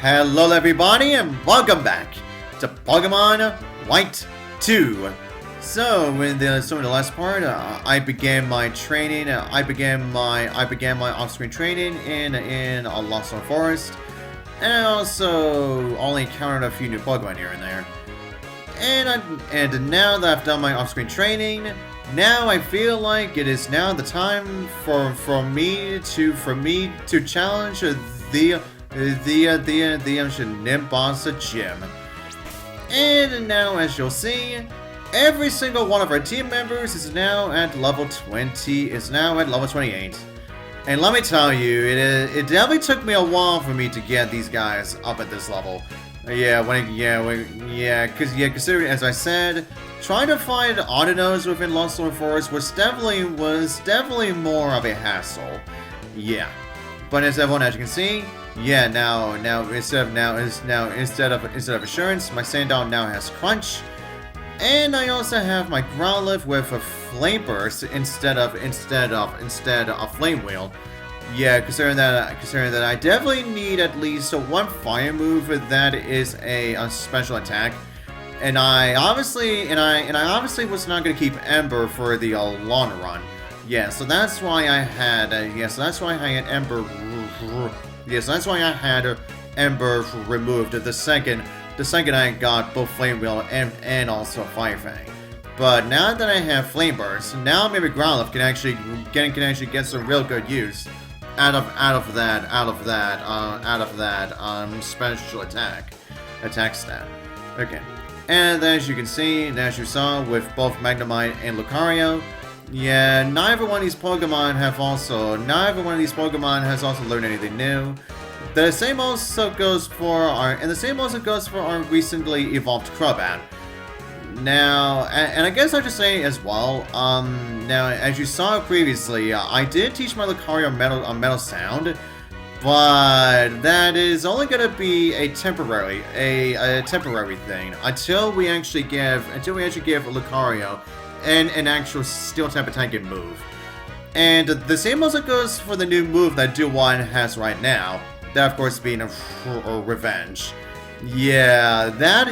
Hello everybody and welcome back to Pokemon White 2. So in the last part, I began my training. I began my off-screen training in a Lost Zone Forest, and I also only encountered a few new Pokemon here and there. And now that I've done my off-screen training, now I feel like it is now the time for me to challenge the Nimbasa Gym. And now, as you'll see, every single one of our team members is now at level 20. Is now at level 28. And let me tell you, it definitely took me a while for me to get these guys up at this level. Considering, as I said, trying to find Autonos within Lost Zone Forest was definitely more of a hassle. Yeah. But as everyone, as you can see, yeah, now instead of Assurance, my Sandile now has Crunch, and I also have my Growlithe with a Flame Burst instead of Flame Wheel. Yeah, considering that I definitely need at least one fire move that is a special attack, and I obviously was not gonna keep Ember for the long run. Yeah, so that's why I had Ember removed the second I got both Flame Wheel and also Fire Fang. But now that I have Flame Burst, now maybe Growlithe can actually get some real good use out of that special attack stat. Okay, and as you can see, as you saw with both Magnemite and Lucario, yeah, neither one of these Pokemon has also learned anything new. The same also goes for our recently evolved Crobat. Now, and I guess I'll just say as well, now as you saw previously, I did teach my Lucario Metal Sound, but that is only gonna be a temporary thing until we actually give Lucario an actual Steel type attacking move. And the same also goes for the new move that Duwan has right now. That of course being a Revenge. Yeah, that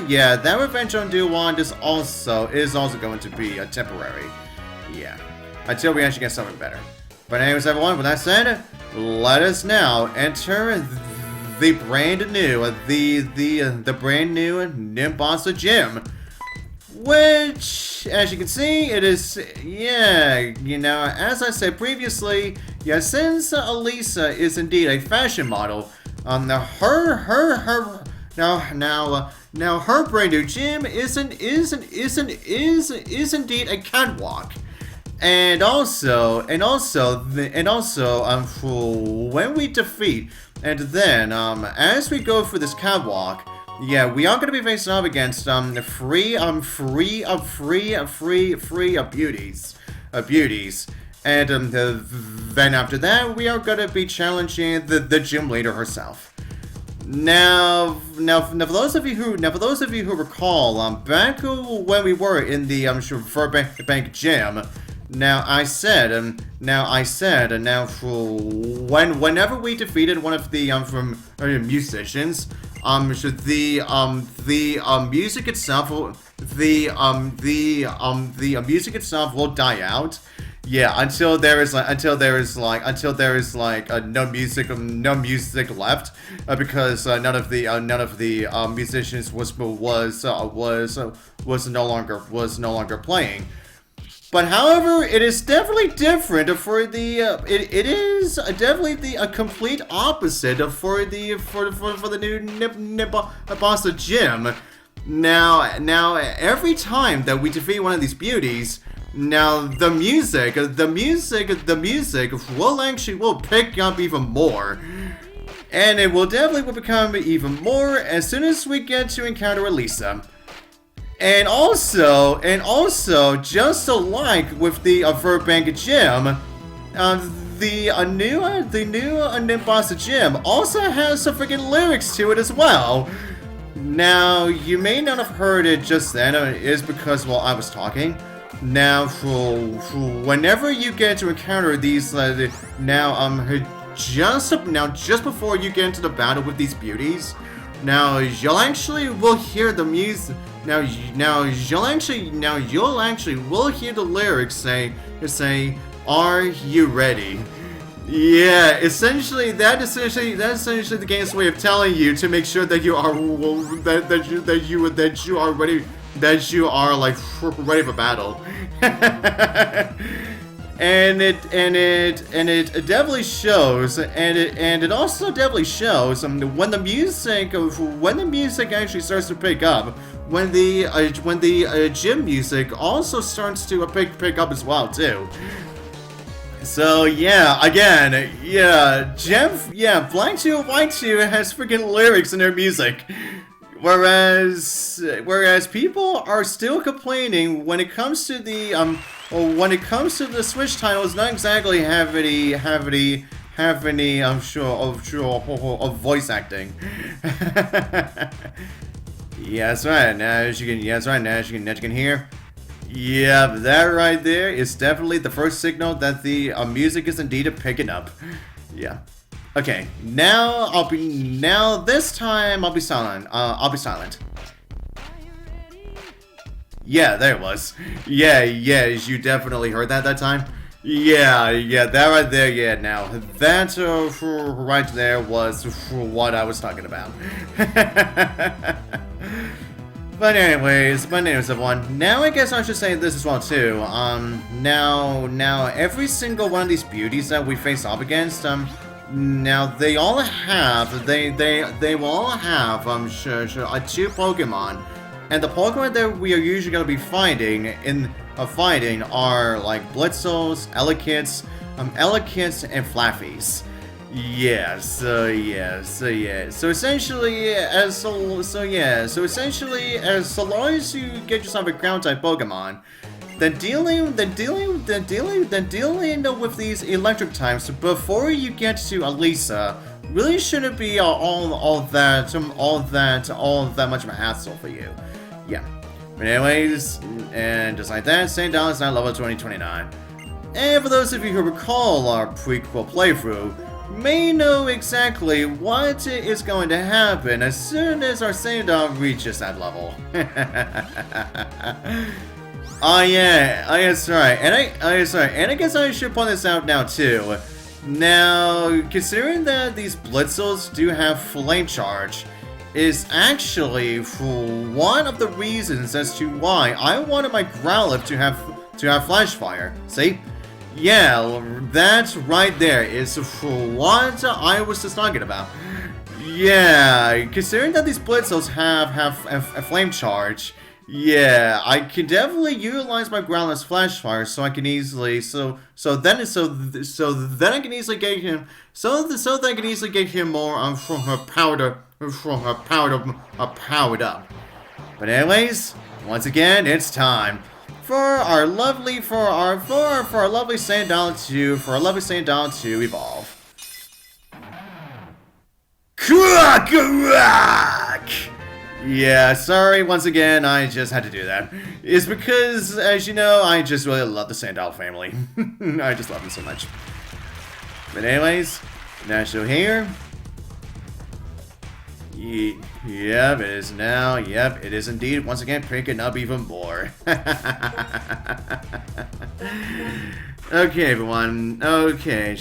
Revenge on Duwan is also going to be a temporary. Yeah. Until we actually get something better. But anyways everyone, with that said, let us now enter the brand new Nimbasa Gym. Which, as you can see, it is, yeah, you know, as I said previously, yeah, since Elesa is indeed a fashion model, now her brand new gym is indeed a catwalk. And also, when we defeat, and then, as we go through this catwalk, yeah, we are going to be facing off against free beauties, and then after that we are going to be challenging the gym leader herself. Now for those of you who recall, back when we were in the Flaaffy Gym, whenever we defeated one of the musicians. The music itself will die out. Yeah, until there is no music left, because none of the musicians was no longer playing. But however, it is definitely different for the it is definitely a complete opposite for the new Nimbasa Gym. Now every time that we defeat one of these beauties, now the music will pick up even more. And it will definitely become even more as soon as we get to encounter Elesa. And also, just like with the Flaaffy Gym, the new Nimbasa Gym also has some freaking lyrics to it as well. Now, you may not have heard it just then, it's because, well, I was talking. Now, whenever you get to encounter these, just before you get into the battle with these beauties, now you'll actually will hear the music. Now you'll actually will hear the lyrics say, "Are you ready?" Yeah, essentially that's essentially the game's way of telling you to make sure that you are like ready for battle. and it definitely shows, and it also definitely shows when the music actually starts to pick up, when the gym music also starts to pick up as well too. So yeah, again, Black 2 White 2 has freaking lyrics in their music. Whereas people are still complaining when it comes to the Switch titles, not exactly have any I'm sure of voice acting. Yeah, that's right. Now as you can hear. Yeah, that right there is definitely the first signal that the music is indeed picking up. Yeah. Okay, this time I'll be silent. Yeah, there it was. Yeah, you definitely heard that time. Yeah, that right there. Yeah, now that right there was what I was talking about. But anyways, everyone. Now I guess I should say this as well too. Now every single one of these beauties that we face off against, now they all have, they will all have, two Pokemon, and the Pokemon that we are usually going to be fighting are like Blitzles, Elekits, and Flaaffys. So essentially, as long as you get yourself a ground type Pokemon, then dealing with these electric types before you get to Elesa really shouldn't be all that much of a hassle for you. Yeah. But anyways, and just like that, Sandile is now level 2029. And for those of you who recall our prequel playthrough, may know exactly what is going to happen as soon as our Sandile reaches that level. That's right. And I guess I should point this out now too. Now, considering that these Blitzles do have Flame Charge, is actually one of the reasons as to why I wanted my Growlithe to have Flash Fire. See? Yeah, that right there is what I was just talking about. Yeah, considering that these Blitzles have a Flame Charge, yeah, I can definitely utilize my Growlithe's Flash Fire, so I can easily then I can easily get him more from her powered up. But anyways, once again, it's time for our lovely Sandile to evolve. Krokorok! Yeah, sorry, once again, I just had to do that. It's because, as you know, I just really love the Sandile family. I just love them so much. But anyways, National here. Yep, it is indeed, once again, picking up even more. Okay, everyone. Okay,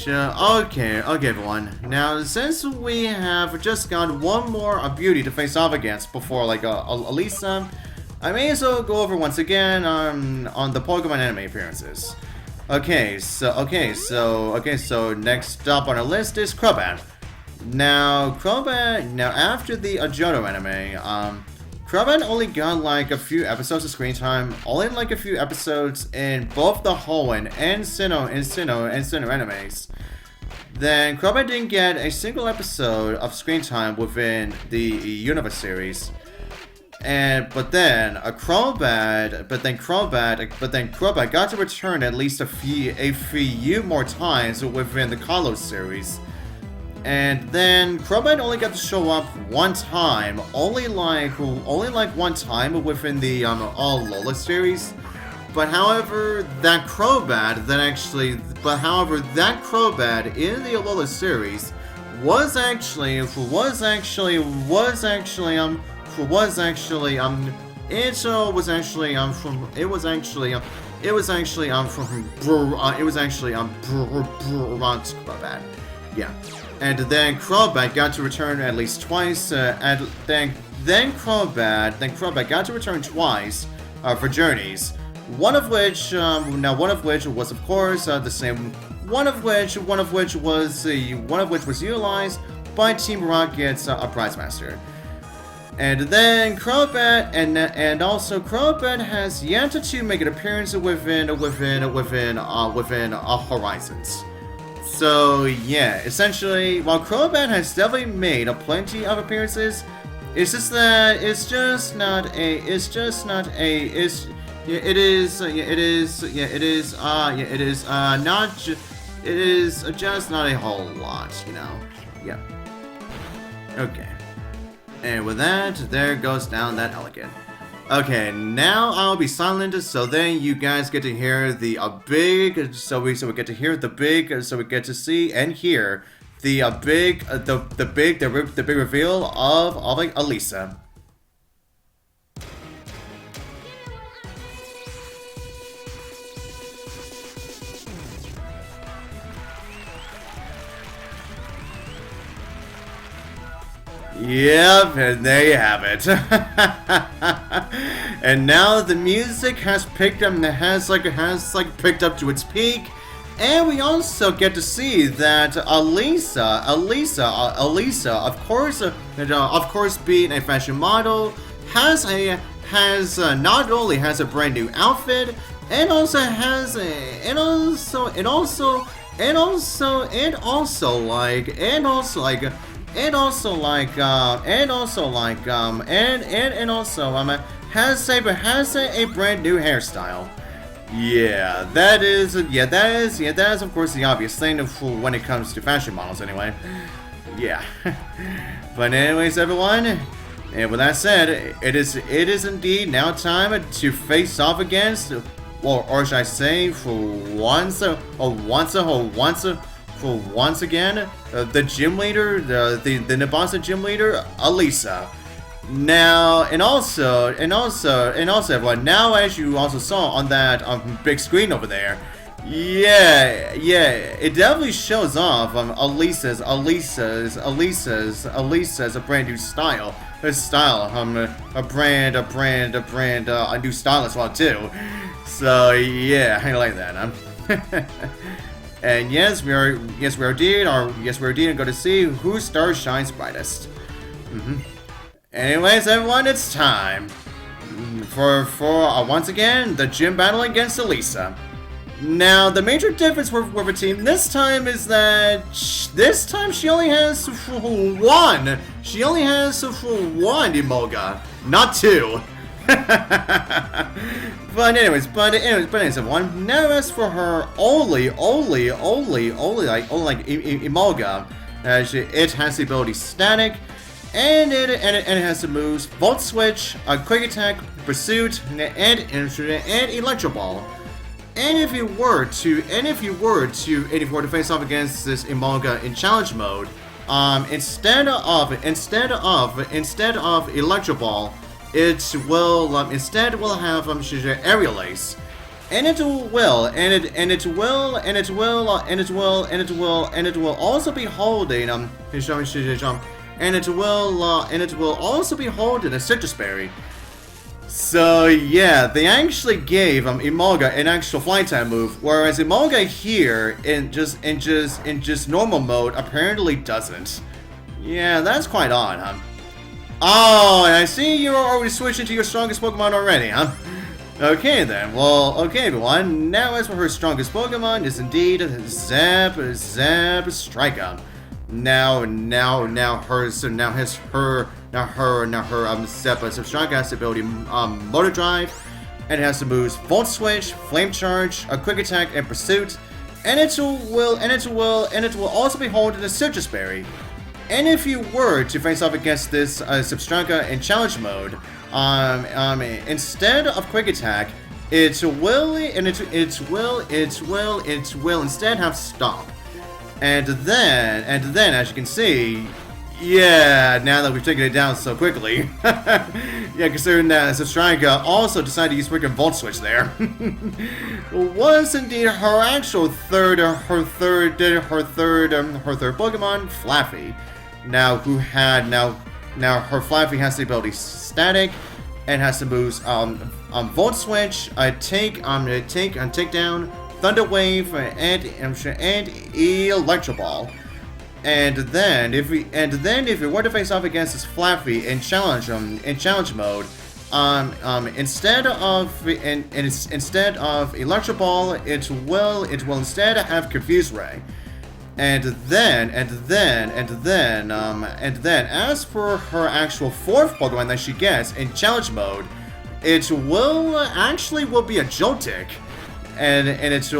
everyone. Now, since we have just got one more beauty to face off against before, like, Elesa, I may as well go over once again on the Pokemon anime appearances. Okay, so next up on our list is Crobat. Now, after the Johto anime, Krokorok only got like a few episodes of screen time, only like a few episodes in both the Hoenn and Sinnoh animes. Then Krokorok didn't get a single episode of screen time within the Universe series. But then Krokorok got to return at least a few more times within the Kalos series. And then Krokorok only got to show up one time, only like one time within the All Lola series. But however, that Crobat in the Alola series was actually Crobat. Yeah. And then Crobat got to return at least twice, and then Crobat got to return twice for journeys. One of which was of course the same. One of which was utilized by Team Rocket's Prize Master. And then Crobat and also Crobat has yet to make an appearance within Horizons. So yeah, essentially, while Crobat has definitely made plenty of appearances, it's just not a whole lot, you know. Yeah. Okay. And with that, there goes down that elegant. Okay, now I'll be silent, so then you guys get to hear the so we get to see and hear the big reveal of Elesa. Yep, and there you have it. And now the music has picked up picked up to its peak, and we also get to see that Elesa, of course, being a fashion model, has not only has a brand new outfit, and also has a brand new hairstyle. Yeah, that is of course the obvious thing when it comes to fashion models anyway. Yeah. But anyways, everyone, and with that said, it is indeed now time to face off against, or should I say, once again, the gym leader, the Nimbasa gym leader, Elesa. Now, and also, everyone, now as you also saw on that big screen over there, yeah, it definitely shows off Elesa's a brand new style. Her style, a new style as well too. So yeah, I like that. And yes, we are indeed going to see whose star shines brightest. Anyways, everyone, it's time for once again the gym battle against Elesa. Now, the major difference with her team this time is that this time she only has one. She only has one Emolga, not two. But anyways, everyone. Now as for her only Emolga, it has the ability Static, and it has the moves Volt Switch, a Quick Attack, Pursuit, and Electro Ball. And if you were to face off against this Emolga in challenge mode, instead of Electro Ball, it will have Aerial Ace, and it will also be holding a Citrus Berry. So yeah, they actually gave Emolga an actual flight type move, whereas Emolga here in just normal mode apparently doesn't. Yeah, that's quite odd, huh? Oh, and I see you're already switching to your strongest Pokemon already, huh? Okay then, well, okay everyone, now as for her strongest Pokemon is indeed Zebstrika. Now her Zebstrika has the ability Motor Drive, and it has the moves Volt Switch, Flame Charge, a Quick Attack, and Pursuit, and it will also be holding a Citrus Berry. And if you were to face off against this Zebstrika in challenge mode, instead of Quick Attack, it will instead have stop. And then, as you can see, yeah, now that we've taken it down so quickly, yeah, considering that Zebstrika also decided to use freaking Volt Switch there, was indeed her actual third Pokemon, Flaaffy. Now, now her Flaaffy has the ability Static, and has the moves Volt Switch, Take Down, Thunder Wave, and Electro Ball. And then if we were to face off against this Flaaffy in challenge mode, instead of Electro Ball, it will instead have Confuse Ray. And then, as for her actual fourth Pokemon that she gets in challenge mode, it will be a Joltik, and it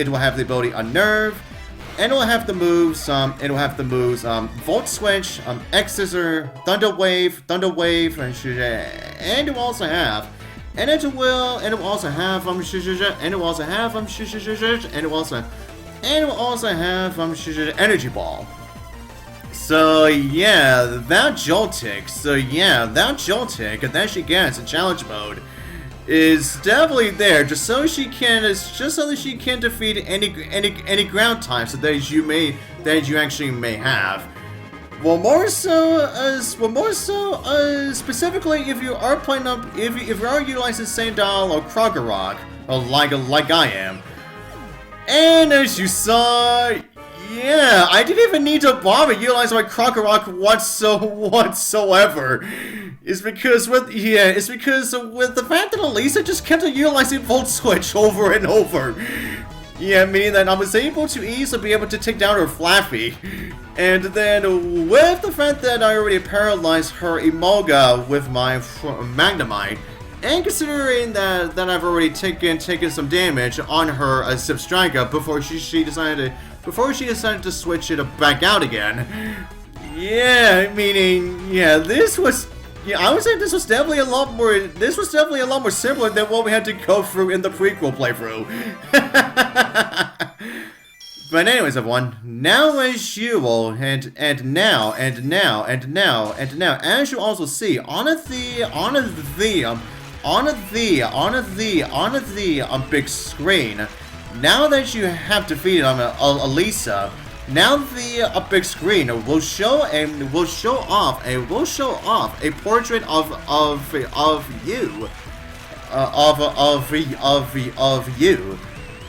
will have the ability Unnerve, and it will have the moves Volt Switch, X Scissor, Thunder Wave, and it will also have. And it will also have Energy Ball. So yeah, that Joltik that she gets in challenge mode is definitely there just so that she can defeat any ground types that you actually may have. Well, more so, specifically if you are playing up, if you are utilizing Sandile or Krokorok, or like I am. And as you saw, yeah, I didn't even need to bother utilizing my Krokorok whatsoever. It's because with the fact that Elesa just kept utilizing Volt Switch over and over. Yeah, meaning that I was able to easily be able to take down her Flaaffy. And then, with the fact that I already paralyzed her Emolga with my Magnemite, and considering that I've already taken some damage on her Zebstrika before she decided to switch it back out again. Yeah, meaning, yeah, I would say this was definitely a lot more simpler than what we had to go through in the prequel playthrough. But anyways, everyone, now as usual, and now, as you also see on the big screen, now that you have defeated Elesa, now the big screen will show off a portrait of you.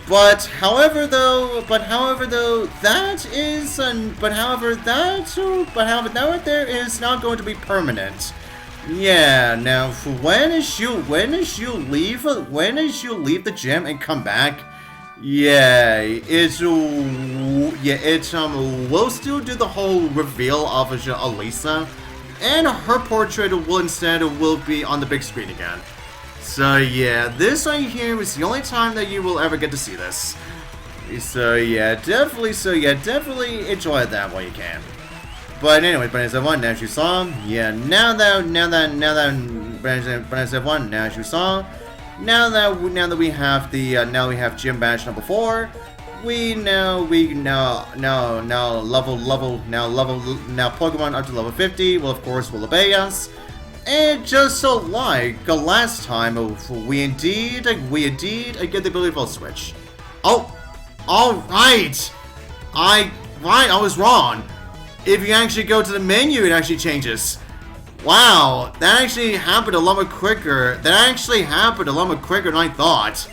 But however though that right there is not going to be permanent. Yeah, now when you leave the gym and come back, yeah, it will still do the whole reveal of Elesa, and her portrait will be on the big screen again. So yeah, this right here is the only time that you will ever get to see this. So yeah, definitely enjoy it that way you can. But anyway, as you saw, yeah, now that we have gym badge number 4, now Pokemon up to level 50 will of course obey us. And just so like last time, we indeed get the ability to Volt Switch. Oh, alright! I was wrong. If you actually go to the menu, it actually changes. Wow, that actually happened a lot more quicker. Than I thought.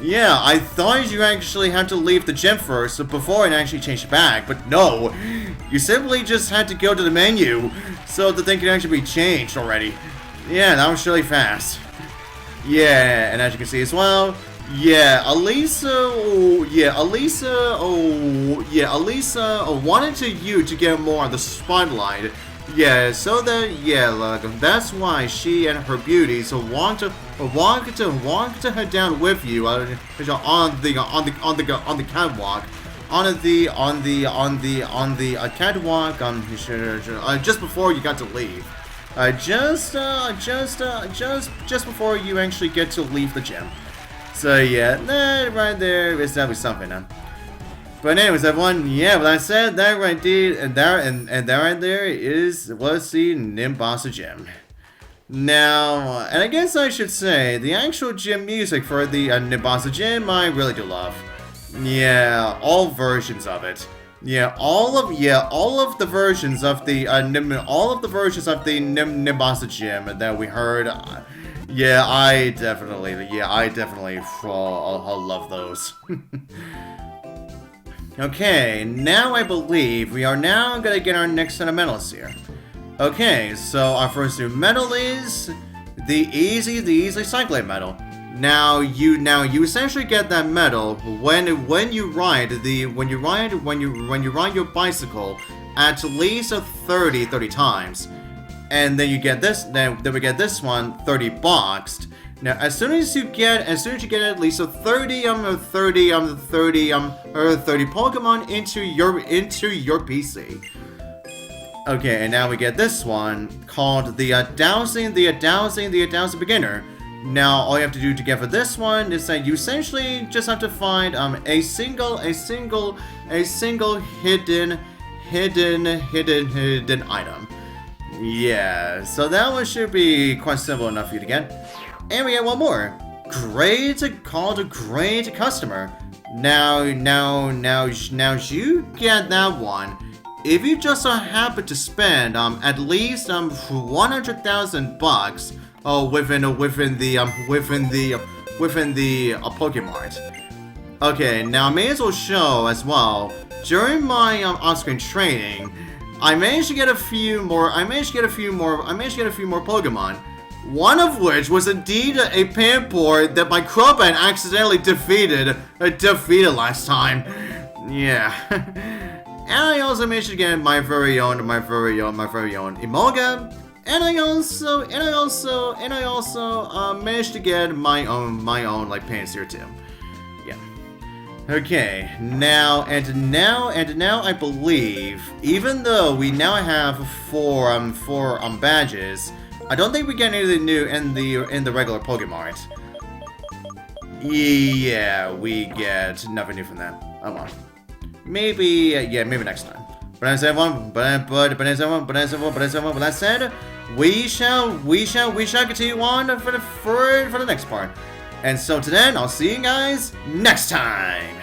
Yeah, I thought you actually had to leave the gym first before it actually changed back, but no. You simply just had to go to the menu so the thing can actually be changed already. Yeah, that was really fast. Yeah, and as you can see as well, yeah, Elesa wanted you to get more on the spotlight. Yeah, so that, yeah, like, that's why she and her beauties want to head down with you on the catwalk. Catwalk just before you got to leave. just before you actually get to leave the gym. So yeah, that right there is definitely something, huh? But anyways, everyone, yeah, but I said that right there, and that right there was the Nimbasa Gym. Now, and I guess I should say, the actual gym music for the Nimbasa Gym, I really do love. Yeah, all versions of it. Yeah, all of the versions of the Nimbasa Gym that we heard. Yeah, I definitely love those. Okay, now I believe we are now gonna get our next set of medals here. Okay, so our first new medal is the easy cycling medal. Now you essentially get that medal when you ride your bicycle at least 30 times, and then you get this. Then we get this one 30 boxed. Now, as soon as you get at least 30 Pokemon into your PC. Okay, and now we get this one called the Dazzling Beginner. Now, all you have to do to get for this one is that you essentially just have to find a single hidden item. Yeah, so that one should be quite simple enough for you to get. And we get one more. Called a great customer. Now you get that one if you just so happen to spend at least 100,000 bucks within the Pokemart. Okay, now I may as well show as well. During my on-screen training, I managed to get a few more Pokemon. One of which was indeed a Pampor that my Crobat accidentally defeated last time. Yeah. And I also managed to get my very own Emolga. And I also managed to get my own like Pansear too. Yeah. Okay, now I believe, even though we now have four badges, I don't think we get anything new in the regular Pokemart. Yeah, we get nothing new from that. Oh well. Maybe next time. But as everyone, but that said, we shall continue on for the next part. And so to then, I'll see you guys next time.